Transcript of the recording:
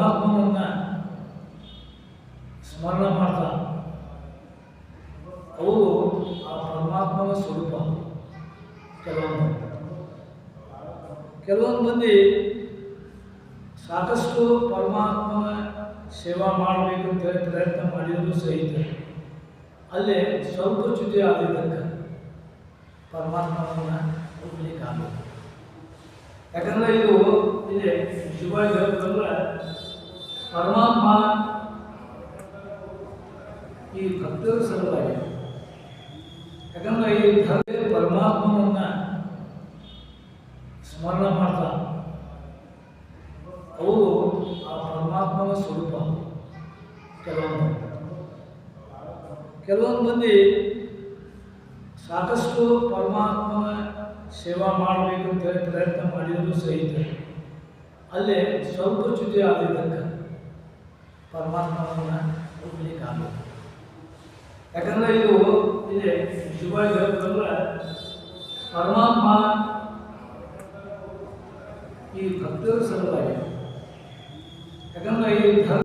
ಪರಮಾತ್ಮನನ್ನು ಸ್ಮರಣ ಮಾಡ್ತಾ ಅವರು ಆ ಪರಮಾತ್ಮನ ಸ್ವರೂಪ. ಕೆಲವೊಂದು ಮಂದಿ ಸಾಕಷ್ಟು ಪರಮಾತ್ಮನ ಸೇವಾ ಮಾಡಬೇಕು ಅಂತ ಪ್ರಯತ್ನ ಮಾಡಿದರೂ ಸಹಿತ ಅಲ್ಲೇ ಸ್ವಲ್ಪ ಚ್ಯುತಿ ಆಗಿದ್ದಕ್ಕೆ ಪರಮಾತ್ಮನನ್ನು ಹೋಗ್ಲಿಕ್ಕೆ ಆಗಬೇಕು. ಯಾಕಂದರೆ ಇದು ಇದೆ ನಿಜವಾಗಿ ಹೇಳ್ಬೇಕಂದ್ರೆ ಪರಮಾತ್ಮ ಈ ಭಕ್ತರ ಸಲುವಾಗಿ, ಯಾಕಂದರೆ ಈ ಪರಮಾತ್ಮನನ್ನು ಸ್ಮರಣ ಮಾಡ್ತಾ ಅವರು ಆ ಪರಮಾತ್ಮನ ಸ್ವರೂಪ. ಕೆಲವೊಂದು ಮಂದಿ ಸಾಕಷ್ಟು ಪರಮಾತ್ಮನ ಸೇವಾ ಮಾಡಬೇಕು ಅಂತ ಪ್ರಯತ್ನ ಮಾಡಿದರೂ ಸಹಿತ ಅಲ್ಲೇ ಸ್ವಲ್ಪ ಚ್ಯುತಿ ಆಗಿದ್ದಕ್ಕೆ ಪರಮಾತ್ಮನನ್ನು ಹೋಗ್ಲಿಕ್ಕೆ ಆಗಬೇಕು. ಯಾಕಂದರೆ ಇದು ಇದೆ ನಿಜವಾಗಿ ಹೇಳ್ಬೇಕಂದ್ರೆ ಪರಮಾತ್ಮ ಈ ಭಕ್ತರ ಸಲುವಾಗಿ, ಯಾಕಂದರೆ ಈ